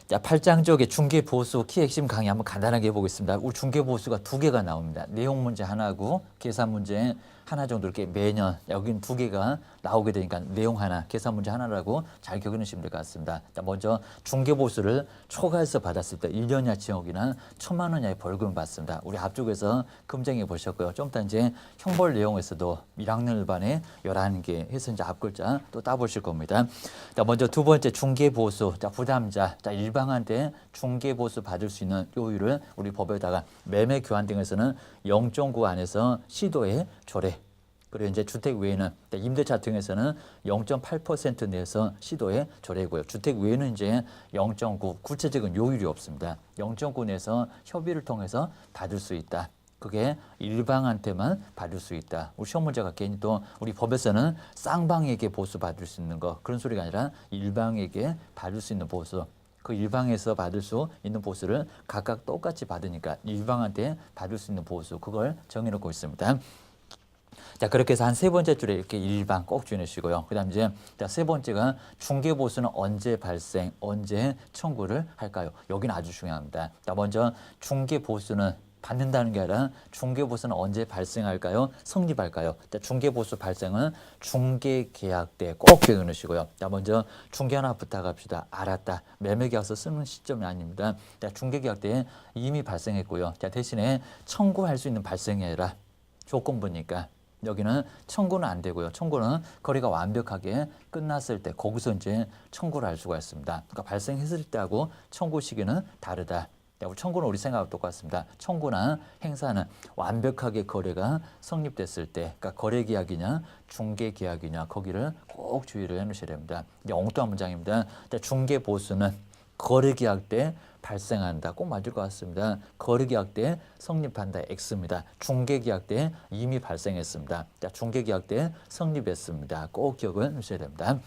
자, 8장 쪽에 중개보수 키 핵심 강의 한번 간단하게 해보겠습니다. 우리 중개보수가 두 개가 나옵니다. 내용 문제 하나고 계산 문제 하나 정도 이렇게 매년 여기는 두 개가 나오게 되니까 내용 하나, 계산 문제 하나라고 잘 기억해 놓으시면 될 것 같습니다. 자, 먼저 중개보수를 초과해서 받았을 때 1년 이하징역이나 1,000만 원 이하의 벌금을 받습니다. 우리 앞쪽에서 검증해 보셨고요. 좀 이따 이제 형벌 내용에서도 1학년 일반에 11개 해서 이제 앞글자 또 따보실 겁니다. 자, 먼저 두 번째 중개보수. 자, 부담자. 자, 일방한테 중개보수 받을 수 있는 요율을 우리 법에다가 매매 교환 등에서는 0.9 안에서 시도의 조례. 그리고 이제 주택 외에는 임대차 등에서는 0.8% 내에서 시도의 조례고요. 주택 외에는 이제 0.9 구체적인 요율이 없습니다. 0.9 내에서 협의를 통해서 받을 수 있다. 그게 일방한테만 받을 수 있다. 우리 시험 문제가 괜히 또 우리 법에서는 쌍방에게 보수 받을 수 있는 거 그런 소리가 아니라 일방에게 받을 수 있는 보수. 그 일방에서 받을 수 있는 보수를 각각 똑같이 받으니까 일방한테 받을 수 있는 보수 그걸 정해놓고 있습니다. 자, 그렇게 해서 한 세 번째 줄에 이렇게 일방 꼭 주의하시고요. 그 다음 이제 세 번째가 중개보수는 언제 발생, 언제 청구를 할까요? 여기는 아주 중요합니다. 자, 먼저 중개보수는 받는다는 게 아니라 중개보수는 언제 발생할까요? 성립할까요? 자, 중개보수 발생은 중개계약 때 꼭 기억해 놓으시고요. 자, 먼저 중개 하나 부탁합시다. 알았다. 매매계약서 쓰는 시점이 아닙니다. 자, 중개계약 때 이미 발생했고요. 자, 대신에 청구할 수 있는 발생이 아니라 조건부니까 여기는 청구는 안 되고요. 청구는 거래가 완벽하게 끝났을 때 거기서 이제 청구를 할 수가 있습니다. 그러니까 발생했을 때하고 청구 시기는 다르다. 청구는 우리 생각하고 똑같습니다. 청구나 행사는 완벽하게 거래가 성립됐을 때, 그러니까 거래계약이냐 중개계약이냐 거기를 꼭 주의를 해놓으셔야 됩니다. 이제 엉뚱한 문장입니다. 중개보수는 거래계약 때 발생한다. 꼭 맞을 것 같습니다. 거래계약 때 성립한다. X입니다. 중개계약 때 이미 발생했습니다. 자, 중개계약 때 성립했습니다. 꼭 기억을 하셔야 됩니다.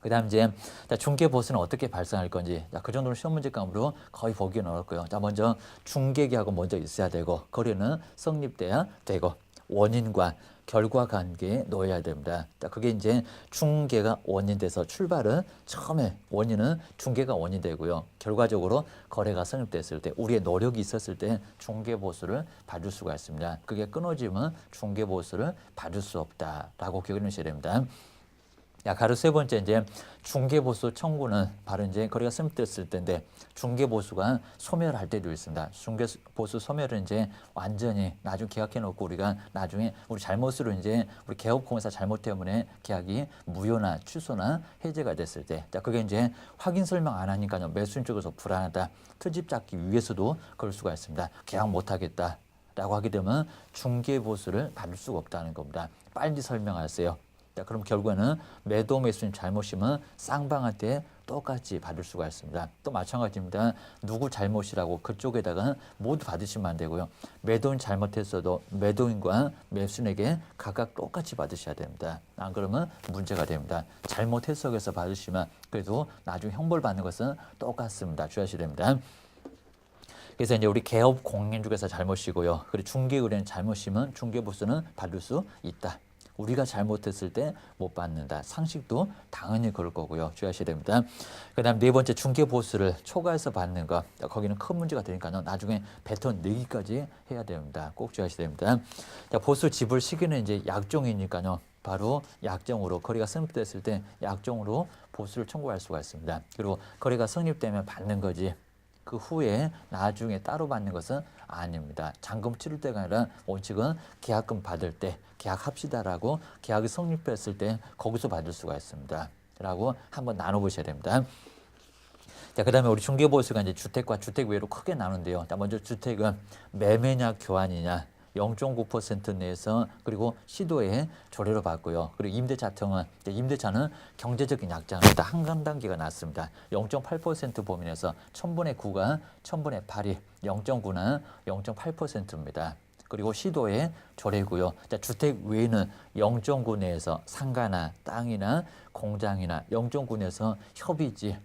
그 다음 이제 중개보수는 어떻게 발생할 건지 그 정도는 시험 문제감으로 거의 보기는 어렵고요. 자, 먼저 중개계약은 먼저 있어야 되고 거래는 성립돼야 되고 원인과 결과 관계에 놓여야 됩니다. 자, 그게 이제 중개가 원인돼서 출발은 처음에 원인은 중개가 원인되고요. 결과적으로 거래가 성립됐을 때 우리의 노력이 있었을 때 중개보수를 받을 수가 있습니다. 그게 끊어지면 중개보수를 받을 수 없다라고 기억해 놓으셔야 됩니다. 야, 가로 세 번째 이제 중개보수 청구는 바로 이제 거래가 성립됐을 때인데 중개보수가 소멸할 때도 있습니다. 중개보수 소멸은 이제 완전히 나중에 계약해 놓고 우리가 나중에 우리 잘못으로 이제 우리 개업공사 잘못 때문에 계약이 무효나 취소나 해제가 됐을 때, 자, 그게 이제 확인 설명 안 하니까요 매수인 쪽에서 불안하다, 트집 잡기 위해서도 그럴 수가 있습니다. 계약 못 하겠다. 라고 하게 되면 중개보수를 받을 수가 없다는 겁니다. 빨리 설명하세요. 자, 그럼 결국에는 매도 매수인 잘못이면 쌍방한테 똑같이 받을 수가 있습니다. 또 마찬가지입니다. 누구 잘못이라고 그쪽에다가 모두 받으시면 안 되고요. 매도인 잘못했어도 매도인과 매수인에게 각각 똑같이 받으셔야 됩니다. 안 그러면 문제가 됩니다. 잘못 해석해서 받으시면 그래도 나중에 형벌 받는 것은 똑같습니다. 주의하셔야 됩니다. 그래서 이제 우리 개업 공인중개사 잘못이고요. 그리고 중개의뢰인 잘못이면 중개보수는 받을 수 있다. 우리가 잘못했을 때 못 받는다. 상식도 당연히 그럴 거고요. 주의하셔야 됩니다. 그 다음 네 번째 중개보수를 초과해서 받는 거. 거기는 큰 문제가 되니까요. 나중에 뱉어 내기까지 해야 됩니다. 꼭 주의하셔야 됩니다. 자, 보수 지불 시기는 이제 약정이니까요. 바로 약정으로 거래가 성립됐을 때 약정으로 보수를 청구할 수가 있습니다. 그리고 거래가 성립되면 받는 거지. 그 후에 나중에 따로 받는 것은 아닙니다. 잔금 치를 때가 아니라 원칙은 계약금 받을 때 계약합시다라고 계약이 성립했을 때 거기서 받을 수가 있습니다. 라고 한번 나눠보셔야 됩니다. 자, 그 다음에 우리 중개보수가 이제 주택과 주택 외로 크게 나누는데요. 자, 먼저 주택은 매매냐 교환이냐 0.9% 내에서 그리고 시도의 조례로 받고요. 그리고 임대차 등은 임대차는 경제적인 약자입니다. 한 단계가 낮습니다. 0.8% 범위에서 1000분의 9가 1000분의 8이 0.9는 0.8%입니다. 그리고 시도의 조례고요. 자, 주택 외에는 0.9 내에서 상가나 땅이나 공장이나 0.9 내에서 협의지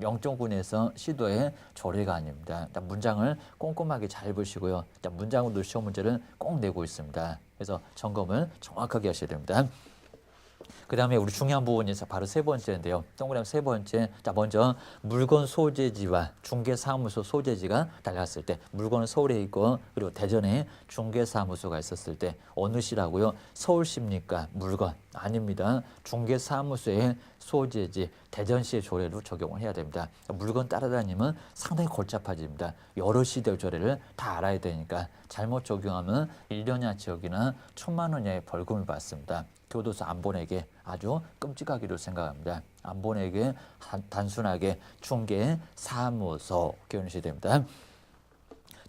0.9에서 시도의 조례가 아닙니다. 문장을 꼼꼼하게 잘 보시고요. 문장으로 시험 문제를 꼭 내고 있습니다. 그래서 점검을 정확하게 하셔야 됩니다. 그다음에 우리 중요한 부분에서 바로 세 번째인데요. 동그라미 세 번째. 자, 먼저 물건 소재지와 중개사무소 소재지가 달랐을 때, 물건은 서울에 있고 그리고 대전에 중개사무소가 있었을 때 어느 시라고요? 서울시입니까? 물건 아닙니다. 중개사무소의 소재지 대전시의 조례로 적용을 해야 됩니다. 물건 따라다니면 상당히 골잡하집니다. 여러 시대 조례를 다 알아야 되니까 잘못 적용하면 1년이나 지역이나 1,000만 원 이하의 벌금을 받습니다. 교도소 안 보내게 아주 끔찍하기로 생각합니다. 안 보내게 단순하게 중개사무소 기원시 됩니다.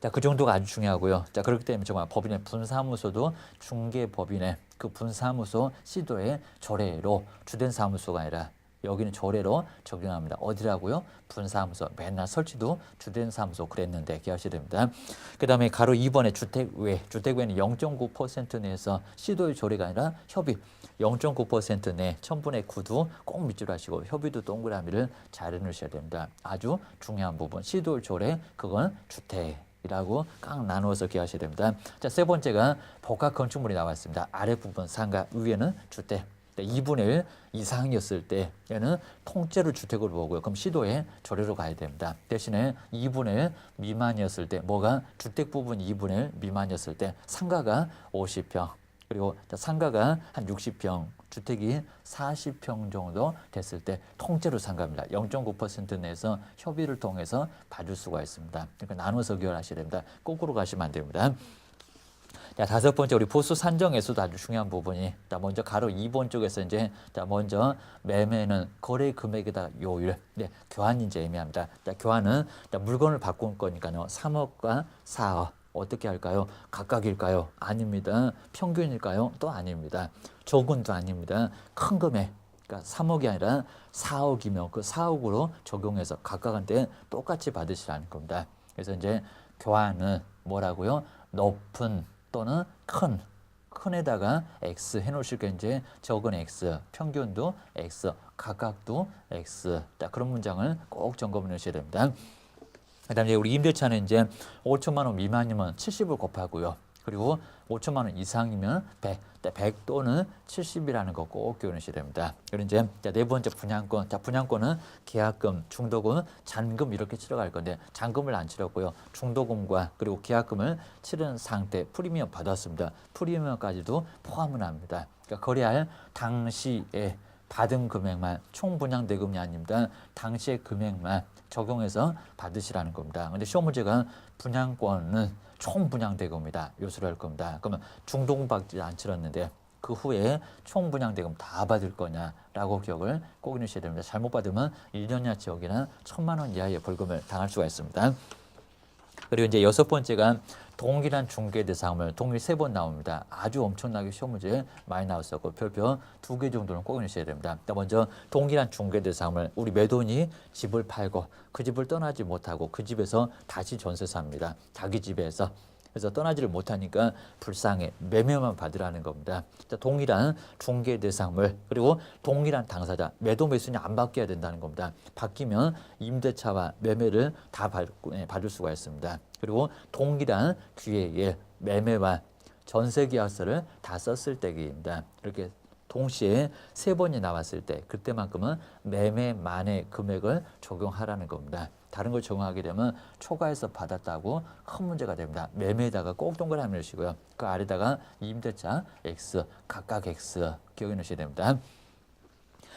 자, 그 정도가 아주 중요하고요. 자, 그렇기 때문에 정말 법인의 분사무소도 중개법인의 그 분사무소 시도의 조례로 주된 사무소가 아니라 여기는 조례로 적용합니다. 어디라고요? 분사무소. 맨날 설치도 주된 사무소 그랬는데 기하셔야 됩니다. 그 다음에 가로 2번에 주택외. 주택외는 0.9% 내에서 시도의 조례가 아니라 협의. 0.9% 내 1000분의 9도 꼭 밑줄 하시고 협의도 동그라미를 잘 해놓으셔야 됩니다. 아주 중요한 부분. 시도의 조례 그건 주택. 이라고 깡 나누어서 기하셔야 됩니다. 자, 세 번째가 복합 건축물이 나왔습니다. 아랫부분 상가, 위에는 주택. 2분의 1 이상이었을 때 얘는 통째로 주택으로 보고요. 그럼 시도에 조례로 가야 됩니다. 대신에 2분의 1 미만이었을 때 뭐가 주택 부분 2분의 1 미만이었을 때 상가가 50평 그리고 상가가 한 60평 주택이 40평 정도 됐을 때 통째로 상가입니다. 0.9% 내에서 협의를 통해서 받을 수가 있습니다. 그러니까 나눠서 기원하셔야 됩니다. 거꾸로 가시면 안 됩니다. 자, 다섯 번째 우리 보수 산정에서도 아주 중요한 부분이 자, 먼저 가로 2번 쪽에서 이제 자, 먼저 매매는 거래 금액에다 요율. 네, 교환이 이제 애매합니다. 자, 교환은 자, 물건을 바꾼 거니까요. 3억과 4억. 어떻게 할까요? 각각일까요? 아닙니다. 평균일까요? 또 아닙니다. 조금도 아닙니다. 큰 금액. 그러니까 3억이 아니라 4억이면 그 4억으로 적용해서 각각한테 똑같이 받으시라는 겁니다. 그래서 이제 교환은 뭐라고요? 높은 또는 큰에다가 X 해놓으실 게 이제 적은 X, 평균도 X, 각각도 X. 자, 그런 문장을 꼭 점검해 놓으셔야 됩니다. 그 다음에 우리 임대차는 이제 5천만 원 미만이면 70을 곱하고요. 그리고 5천만 원 이상이면 100, 100 또는 70이라는 거 꼭 기억하셔야 됩니다. 그리고 이제 네 번째 분양권. 자, 분양권은 계약금, 중도금, 잔금 이렇게 치러갈 건데 잔금을 안 치렀고요. 중도금과 그리고 계약금을 치른 상태 프리미엄 받았습니다. 프리미엄까지도 포함을 합니다. 그러니까 거래할 당시에 받은 금액만 총 분양 대금이 아닙니다. 당시의 금액만 적용해서 받으시라는 겁니다. 근데 시험 문제가 분양권은 총 분양 대금이다. 요소를 할 겁니다. 그러면 중도금 받지 안 치렀는데 그 후에 총 분양 대금 다 받을 거냐라고 기억을 꼭 해주셔야 됩니다. 잘못 받으면 1년이나 지역이나 1,000만 원 이하의 벌금을 당할 수가 있습니다. 그리고 이제 여섯 번째가 동일한 중개 대상을 동일 3번 나옵니다. 아주 엄청나게 시험 문제 많이 나왔었고 별표 2개 정도는 꼭 넣으셔야 됩니다. 먼저 동일한 중개 대상을 우리 매도인이 집을 팔고 그 집을 떠나지 못하고 그 집에서 다시 전세 삽니다. 자기 집에서. 그래서 떠나지를 못하니까 불쌍해 매매만 받으라는 겁니다. 동일한 중개 대상물 그리고 동일한 당사자 매도 매수는 안 바뀌어야 된다는 겁니다. 바뀌면 임대차와 매매를 다 받을 수가 있습니다. 그리고 동일한 기회에 매매와 전세계약서를 다 썼을 때입니다. 이렇게 동시에 3번이 나왔을 때 그때만큼은 매매만의 금액을 적용하라는 겁니다. 다른 걸 적용하게 되면 초과해서 받았다고 큰 문제가 됩니다. 매매에다가 꼭 동그라미 넣으시고요. 그 아래다가 임대차 X, 각각 X 기억해 놓으셔야 됩니다.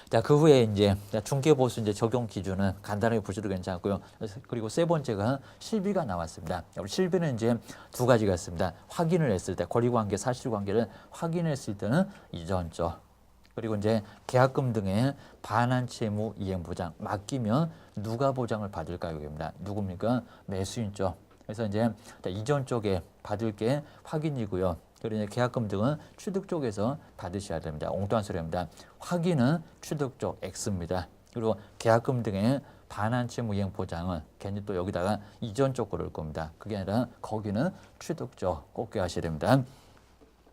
자, 그 후에 이제 중개보수 이제 적용 기준은 간단하게 보셔도 괜찮고요. 그리고 세 번째가 실비가 나왔습니다. 우리 실비는 이제 두 가지가 있습니다. 확인을 했을 때 권리관계, 사실관계를 확인했을 때는 이전적. 그리고 이제 계약금 등의 반환 채무 이행 보장 맡기면 누가 보장을 받을까요? 여기입니다. 누굽니까? 매수인 쪽. 그래서 이제 이전 쪽에 받을 게 확인이고요. 그리고 이제 계약금 등은 취득 쪽에서 받으셔야 됩니다. 엉뚱한 소리입니다. 확인은 취득 쪽 X입니다. 그리고 계약금 등의 반환 채무 이행 보장은 괜히 또 여기다가 이전 쪽 그럴 겁니다. 그게 아니라 거기는 취득 쪽 꼭 기억하셔야 됩니다.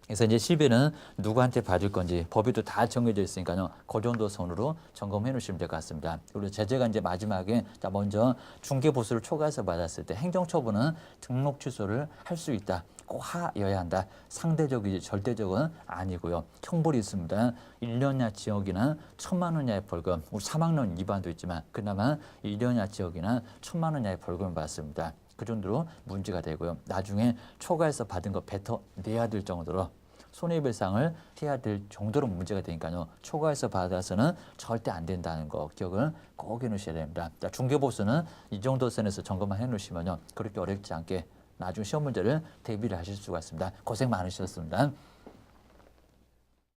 그래서 이제 실비는 누구한테 받을 건지 법에도 다 정해져 있으니까요. 그 정도 선으로 점검해 놓으시면 될 것 같습니다. 그리고 제재가 이제 마지막에 자 먼저 중개보수를 초과해서 받았을 때 행정처분은 등록 취소를 할 수 있다. 꼭 하여야 한다. 상대적이지 절대적은 아니고요. 형벌이 있습니다. 1년 이하 징역이나 1,000만 원 이하의 벌금, 우리 3학년 위반도 있지만 그나마 1년 이하 징역이나 1,000만 원 이하의 벌금을 받습니다. 그 정도로 문제가 되고요. 나중에 초과해서 받은 거 뱉어내야 될 정도로 손해배상을 해야 될 정도로 문제가 되니까요. 초과해서 받아서는 절대 안 된다는 거 기억을 꼭 해놓으셔야 됩니다. 자, 중개보수는 이 정도 선에서 점검만 해놓으시면요. 그렇게 어렵지 않게 나중 시험 문제를 대비를 하실 수가 있습니다. 고생 많으셨습니다.